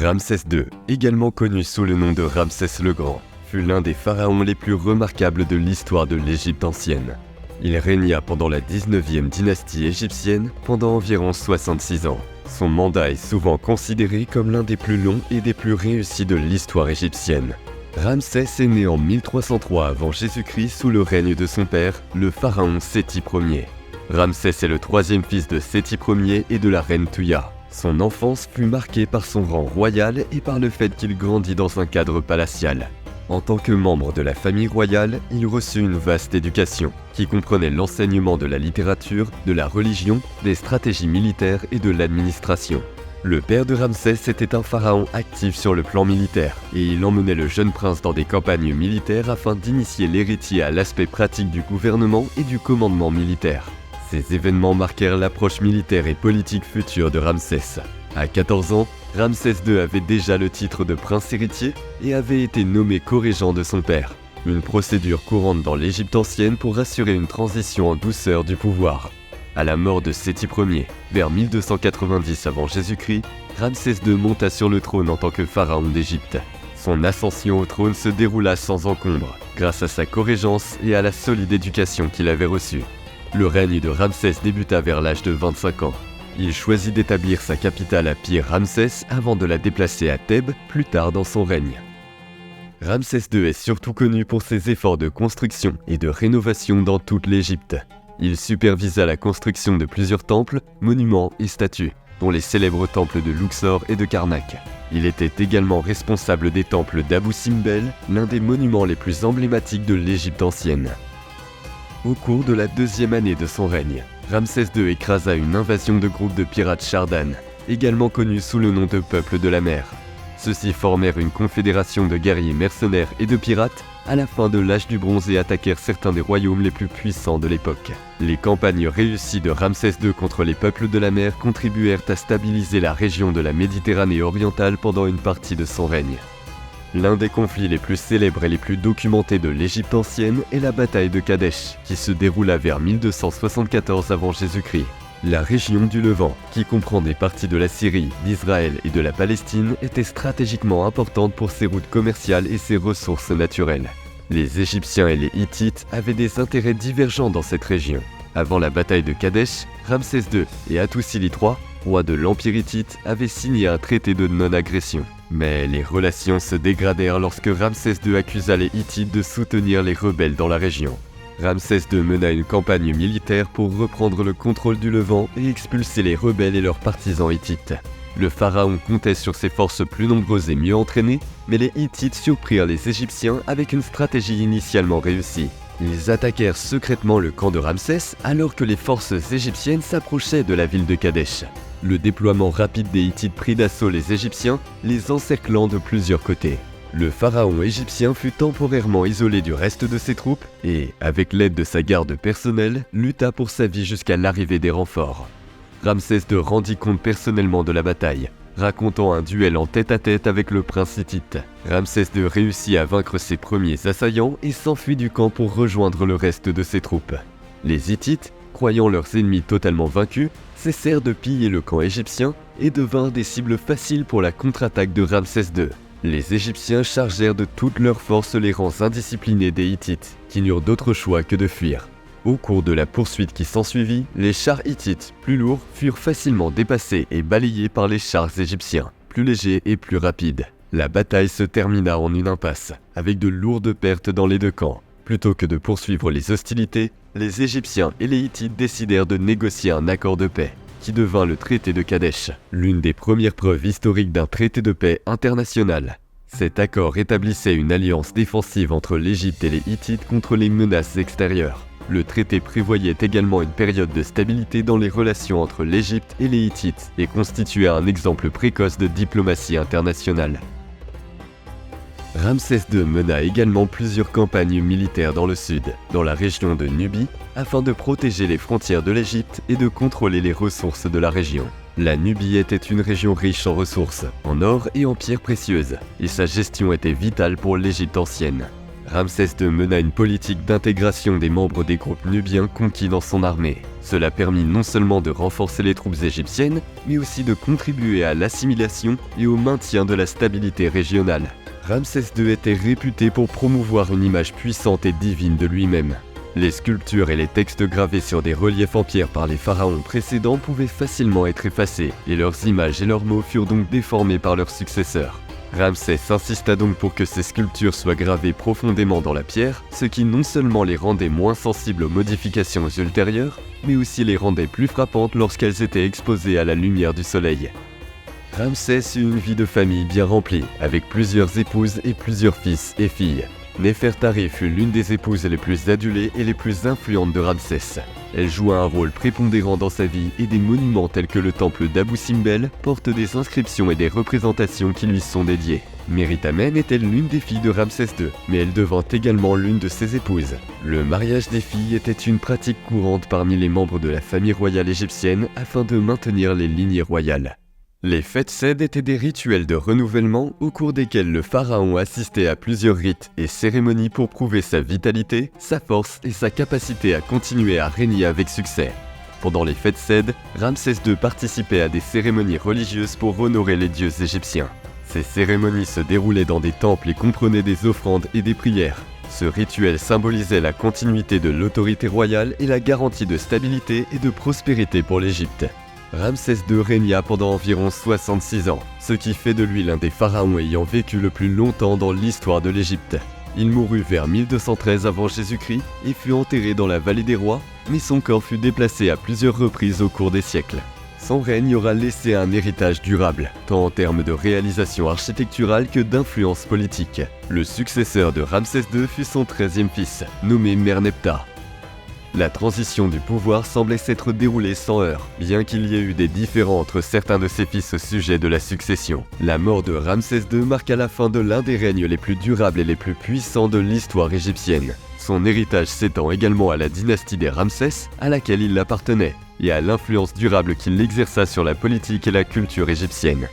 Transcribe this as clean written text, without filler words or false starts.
Ramsès II, également connu sous le nom de Ramsès le Grand, fut l'un des pharaons les plus remarquables de l'histoire de l'Égypte ancienne. Il régna pendant la 19e dynastie égyptienne pendant environ 66 ans. Son mandat est souvent considéré comme l'un des plus longs et des plus réussis de l'histoire égyptienne. Ramsès est né en 1303 avant Jésus-Christ sous le règne de son père, le pharaon Séti Ier. Ramsès est le troisième fils de Séti Ier et de la reine Touya. Son enfance fut marquée par son rang royal et par le fait qu'il grandit dans un cadre palatial. En tant que membre de la famille royale, il reçut une vaste éducation, qui comprenait l'enseignement de la littérature, de la religion, des stratégies militaires et de l'administration. Le père de Ramsès était un pharaon actif sur le plan militaire, et il emmenait le jeune prince dans des campagnes militaires afin d'initier l'héritier à l'aspect pratique du gouvernement et du commandement militaire. Ces événements marquèrent l'approche militaire et politique future de Ramsès. À 14 ans, Ramsès II avait déjà le titre de prince héritier et avait été nommé co-régent de son père. Une procédure courante dans l'Égypte ancienne pour assurer une transition en douceur du pouvoir. À la mort de Séti Ier, vers 1290 avant Jésus-Christ, Ramsès II monta sur le trône en tant que pharaon d'Égypte. Son ascension au trône se déroula sans encombre, grâce à sa co-régence et à la solide éducation qu'il avait reçue. Le règne de Ramsès débuta vers l'âge de 25 ans. Il choisit d'établir sa capitale à Pi-Ramsès avant de la déplacer à Thèbes plus tard dans son règne. Ramsès II est surtout connu pour ses efforts de construction et de rénovation dans toute l'Égypte. Il supervisa la construction de plusieurs temples, monuments et statues, dont les célèbres temples de Luxor et de Karnak. Il était également responsable des temples d'Abou Simbel, l'un des monuments les plus emblématiques de l'Égypte ancienne. Au cours de la deuxième année de son règne, Ramsès II écrasa une invasion de groupes de pirates Chardan, également connus sous le nom de Peuple de la mer. Ceux-ci formèrent une confédération de guerriers mercenaires et de pirates à la fin de l'âge du bronze et attaquèrent certains des royaumes les plus puissants de l'époque. Les campagnes réussies de Ramsès II contre les peuples de la mer contribuèrent à stabiliser la région de la Méditerranée orientale pendant une partie de son règne. L'un des conflits les plus célèbres et les plus documentés de l'Égypte ancienne est la bataille de Kadesh, qui se déroula vers 1274 avant Jésus-Christ. La région du Levant, qui comprend des parties de la Syrie, d'Israël et de la Palestine, était stratégiquement importante pour ses routes commerciales et ses ressources naturelles. Les Égyptiens et les Hittites avaient des intérêts divergents dans cette région. Avant la bataille de Kadesh, Ramsès II et Hattusili III, roi de l'Empire hittite, avaient signé un traité de non-agression. Mais les relations se dégradèrent lorsque Ramsès II accusa les Hittites de soutenir les rebelles dans la région. Ramsès II mena une campagne militaire pour reprendre le contrôle du Levant et expulser les rebelles et leurs partisans hittites. Le pharaon comptait sur ses forces plus nombreuses et mieux entraînées, mais les Hittites surprirent les Égyptiens avec une stratégie initialement réussie. Ils attaquèrent secrètement le camp de Ramsès alors que les forces égyptiennes s'approchaient de la ville de Kadesh. Le déploiement rapide des Hittites prit d'assaut les Égyptiens, les encerclant de plusieurs côtés. Le pharaon égyptien fut temporairement isolé du reste de ses troupes et, avec l'aide de sa garde personnelle, lutta pour sa vie jusqu'à l'arrivée des renforts. Ramsès II rendit compte personnellement de la bataille, racontant un duel en tête-à-tête avec le prince hittite. Ramsès II réussit à vaincre ses premiers assaillants et s'enfuit du camp pour rejoindre le reste de ses troupes. Les Hittites, croyant leurs ennemis totalement vaincus, cessèrent de piller le camp égyptien et devinrent des cibles faciles pour la contre-attaque de Ramsès II. Les Égyptiens chargèrent de toutes leurs forces les rangs indisciplinés des Hittites, qui n'eurent d'autre choix que de fuir. Au cours de la poursuite qui s'ensuivit, les chars hittites, plus lourds, furent facilement dépassés et balayés par les chars égyptiens, plus légers et plus rapides. La bataille se termina en une impasse, avec de lourdes pertes dans les deux camps. Plutôt que de poursuivre les hostilités, les Égyptiens et les Hittites décidèrent de négocier un accord de paix, qui devint le traité de Kadesh, l'une des premières preuves historiques d'un traité de paix international. Cet accord établissait une alliance défensive entre l'Égypte et les Hittites contre les menaces extérieures. Le traité prévoyait également une période de stabilité dans les relations entre l'Égypte et les Hittites et constituait un exemple précoce de diplomatie internationale. Ramsès II mena également plusieurs campagnes militaires dans le sud, dans la région de Nubie, afin de protéger les frontières de l'Égypte et de contrôler les ressources de la région. La Nubie était une région riche en ressources, en or et en pierres précieuses, et sa gestion était vitale pour l'Égypte ancienne. Ramsès II mena une politique d'intégration des membres des groupes nubiens conquis dans son armée. Cela permit non seulement de renforcer les troupes égyptiennes, mais aussi de contribuer à l'assimilation et au maintien de la stabilité régionale. Ramsès II était réputé pour promouvoir une image puissante et divine de lui-même. Les sculptures et les textes gravés sur des reliefs en pierre par les pharaons précédents pouvaient facilement être effacés, et leurs images et leurs mots furent donc déformés par leurs successeurs. Ramsès insista donc pour que ces sculptures soient gravées profondément dans la pierre, ce qui non seulement les rendait moins sensibles aux modifications ultérieures, mais aussi les rendait plus frappantes lorsqu'elles étaient exposées à la lumière du soleil. Ramsès eut une vie de famille bien remplie, avec plusieurs épouses et plusieurs fils et filles. Néfertari fut l'une des épouses les plus adulées et les plus influentes de Ramsès. Elle joua un rôle prépondérant dans sa vie et des monuments tels que le temple d'Abou Simbel portent des inscriptions et des représentations qui lui sont dédiées. Méritamen était l'une des filles de Ramsès II, mais elle devint également l'une de ses épouses. Le mariage des filles était une pratique courante parmi les membres de la famille royale égyptienne afin de maintenir les lignées royales. Les fêtes Sed étaient des rituels de renouvellement au cours desquels le pharaon assistait à plusieurs rites et cérémonies pour prouver sa vitalité, sa force et sa capacité à continuer à régner avec succès. Pendant les fêtes Sed, Ramsès II participait à des cérémonies religieuses pour honorer les dieux égyptiens. Ces cérémonies se déroulaient dans des temples et comprenaient des offrandes et des prières. Ce rituel symbolisait la continuité de l'autorité royale et la garantie de stabilité et de prospérité pour l'Égypte. Ramsès II régna pendant environ 66 ans, ce qui fait de lui l'un des pharaons ayant vécu le plus longtemps dans l'histoire de l'Égypte. Il mourut vers 1213 avant Jésus-Christ et fut enterré dans la vallée des rois, mais son corps fut déplacé à plusieurs reprises au cours des siècles. Son règne aura laissé un héritage durable, tant en termes de réalisation architecturale que d'influence politique. Le successeur de Ramsès II fut son 13e fils, nommé Merneptah. La transition du pouvoir semblait s'être déroulée sans heurts, bien qu'il y ait eu des différends entre certains de ses fils au sujet de la succession. La mort de Ramsès II marqua la fin de l'un des règnes les plus durables et les plus puissants de l'histoire égyptienne. Son héritage s'étend également à la dynastie des Ramsès, à laquelle il appartenait, et à l'influence durable qu'il exerça sur la politique et la culture égyptienne.